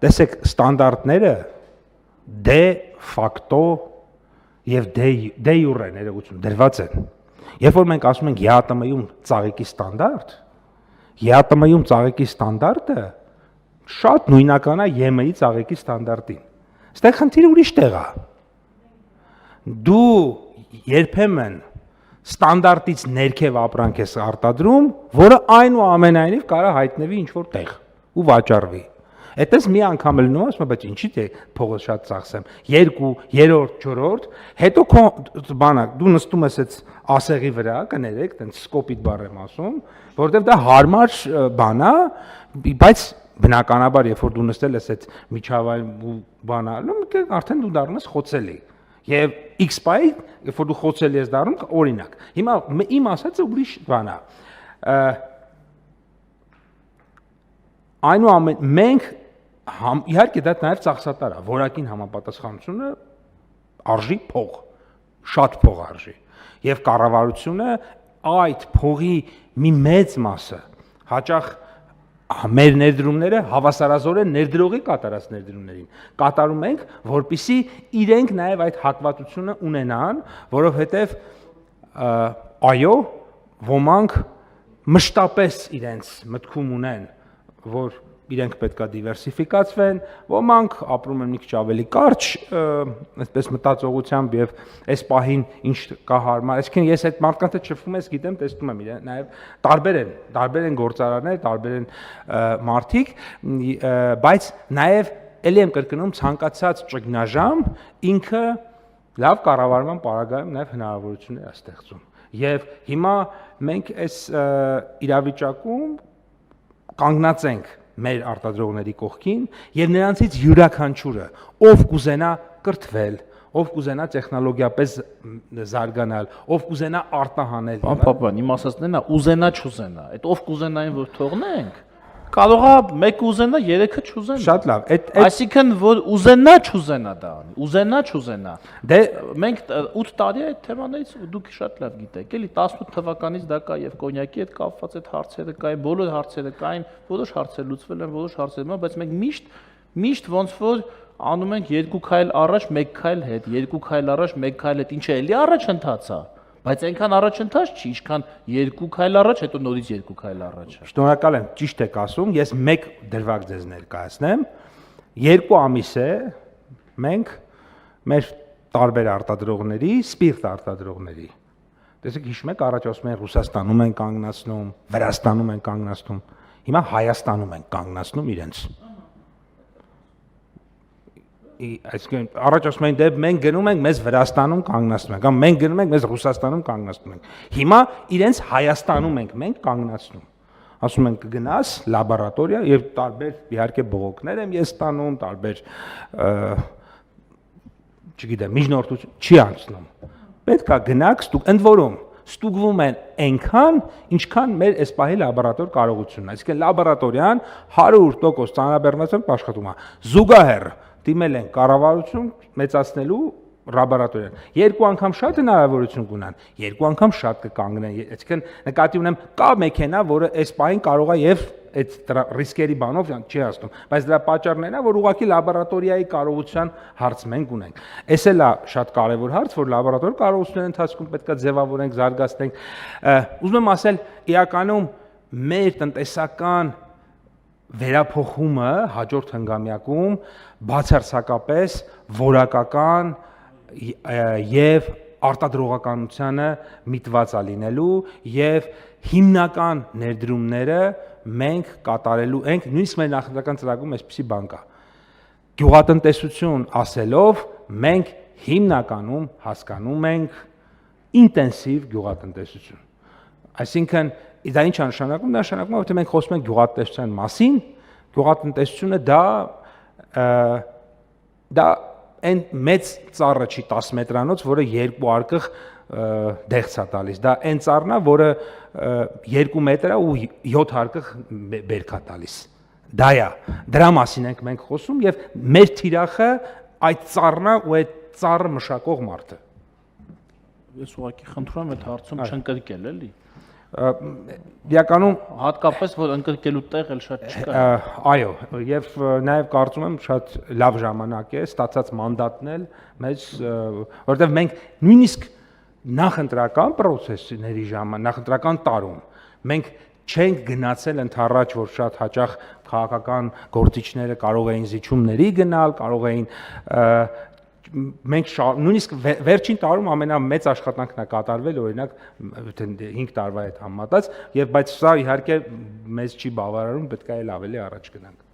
Տեսեք, ստանդարտները դե ֆակտո եւ դե յուրե ներողություն դրված են։ Երբ որ մենք ասում ենք ԵԱՏՄ-ում ծաղիկի ստանդարտ, ԵԱՏՄ-ում ծաղիկի ստանդարտը շատ նույնական է ԵՄ-ի ծաղիկի ստանդարտին։ Այստեղ խնդիրը ուրիշ տեղ է։ Դու երբեմն ստանդարտից ներքև ապրանք ես արտադրում, որը այնուամենայնիվ կարող հայտնվի ինչ-որ տեղ ու վաճառվի։ Այդպես մի անգամ էլ նույնպես, ասում եմ, բայց ինչի՞ թե փողը շատ ծախսեմ։ 2, 3, 4, հետո բանա, դու նստում ես այդ ասեղի վրա, կներեք, տենց սկոպիտ բառ եմ ասում, որովհետև դա հարմար բան է, բայց բնականաբար, երբ որ դու նստել ես այդ միջավայրում ու բանալում, արդեն դու դառնում ես խոցելի։ Եվ X-ը, երբ որ դու խոցելի ես դառնում, օրինակ։ Հիմա իմ ասածը ուրիշ բան է։ Այնուամենայնիվ մենք իհարկե դա նաև ծախսատար է, որակին համապատասխանությունը արժի փող, շատ փող արժի։ Եվ կառավարությունը այդ փողի մի մեծ մասը հաճախ մեր ներդրումները հավասարազոր են ներդրողի կատարած ներդրումներին։ Կատարում ենք, որպեսզի իրենք նաև այդ հակվածությունը ունենան, որովհետև այո, ոմանք մշտապես իրենց մտքում ունեն, որ իրենք պետքա դիվերսիֆիկացվեն, ոմանք ապրում են մի քիչ ավելի կարճ, այսպես մտածողությամբ եւ այս պահին ինչ կա հարմար, այսինքն ես այդ մարդկանց հետ շփվում ես, գիտեմ, տեսնում եմ իրեն, նաեւ տարբեր են գործարաններ, տարբեր են մարդիկ, բայց նաեւ ելի եմ կրկնում ցանկացած ճգնաժամ ինքը լավ կառավարման պարագայում նաեւ հնարավորություններ է ստեղծում։ Եվ հիմա մենք այս իրավիճակում կանգնած ենք մեր արտադրողների կողքին եւ նրանցից յուրաքանչյուրը ով կուզենա կրթվել, ով կուզենա տեխնոլոգիապես զարգանալ, ով կուզենա արտահանել։ Պարոն Պապյան, իմ ասածն է, ուզենա չուզենա, այդ ով կուզենային որ թողնենք, կարող է մեկը ուզենա, երեքը չուզենա։ Շատ լավ, այսինքն որ ուզենա չուզենա դա անի, ուզենա չուզենա։ Դե մենք 8 տարի է այդ թեմաներից դուք շատ լավ գիտեք, էլի 18 թվականից դա կա եւ կոնյակի հետ կապված այդ հարցերը կային, բոլոր հարցերը կային, որոշ հարցեր լուծվել են, որոշ հարցեր, բայց մենք միշտ ոնց որ անում ենք 2 քայլ առաջ, 1 քայլ հետ, 2 քայլ առաջ, 1 քայլ հետ, ինչը էլի առաջընթաց է։ Բայց այնքան առաջընթաց չի, ինչքան 2 քայլ առաջ, հետո նորից 2 քայլ առաջ։ Շնորհակալ եմ, ճիշտ եք ասում, ես 1 դրվագ ձեզ ներկայացնեմ։ 2 ամիս է մենք մեր տարբեր արտադրողների, սպիրտ արտադրողների։ Տեսեք, հիշում եք, առաջ ասում են Ռուսաստանում են կանգնացնում, Վրաստանում են կանգնացնում, հիմա Հայաստանում են կանգնացնում իրենց։ Այսինքն առաջ ասում էին դե մենք գնում ենք մեզ Վրաստանում կանգնացնում ենք, կամ մենք գնում ենք մեզ Ռուսաստանում կանգնացնում ենք։ Հիմա իրենց Հայաստանում ենք մենք կանգնացնում։ Ասում են կգնաս լաբորատորիա եւ տարբեր իհարկե բողոքներ եմ ես ստանում, տարբեր չգիտեմ, միջնորդություն չի անցնում։ Պետք է գնաք, ընդ որում ստուգվում են այնքան, ինչքան մեր այս պահի լաբորատոր կարողությունն է։ Այսինքն լաբորատորիան 100% ծանրաբեռնվածությամբ աշխատում է։ Զուգահեռ դիմել են կառավարություն մեծացնելու լաբորատորիան։ 2 անգամ շատ հնարավորություն կունեն, 2 անգամ շատ կկանգնեն։ Այսինքն նկատի ունեմ կա մեքենա, որը այս պահին կարող է եւ այդ ռիսկերի բանով չի հասնում, բայց դրա պատճառն է, որ ուղղակի լաբորատորիայի կարողության հարց մենք ունենք։ Էս էլ է շատ կարևոր հարց, որ լաբորատոր կարողությունների ընթացքում պետքա ձևավորենք, զարգացնենք։ Ուզում եմ ասել, իրականում մեր տնտեսական վերափոխումը հաջորդ հնգամյակում բացարձակապես որակական եւ արտադրողականությանը միտված է լինելու եւ հիմնական ներդրումները մենք կատարելու ենք, նույնիսկ մեր նախնական ծրագրում այսպիսի բան կա։ Գյուղատնտեսություն ասելով մենք հիմնականում հասկանում ենք ինտենսիվ գյուղատնտեսություն։ Այսինքն դա ինչ է նշանակում, դա նշանակում է, որ մենք խոսում ենք գյուղատնտեսության մասին, գյուղատնտեսությունը դա այն մեծ ծառը չի 10 մետրանոց, որը 2 արկղ դեղց է տալիս, դա այն ծառն է, որը 2 մետր է ու 7 արկղ բերք է տալիս։ Դա է, դրա մասին ենք մենք խոսում եւ մեր թիրախը այդ ծառն է ու այդ ծառը մշակող մարդը։ Ես ուղղակի խնդրում եմ այդ հարցում չընկրկել էլի։ իրականում հատկապես որ ընկրկելու տեղ էլ շատ չկա։ Այո, եւ նաեւ կարծում եմ շատ լավ ժամանակ է ստացած մանդատն էլ մեզ, որովհետեւ մենք նույնիսկ նախընտրական process-ների նախընտրական տարում մենք չենք գնացել ընդառաջ, որ շատ հաճախ քաղաքական գործիչները կարող էին զիջումների գնալ, կարող էին մենք նույնիսկ վերջին տարում ամենամեծ աշխատանքն է կատարվել օրինակ 5 տարվա հետ համեմատած եւ բայց սա իհարկե մեզ չի բավարարում, պետք է էլ ավելի առաջ գնանք։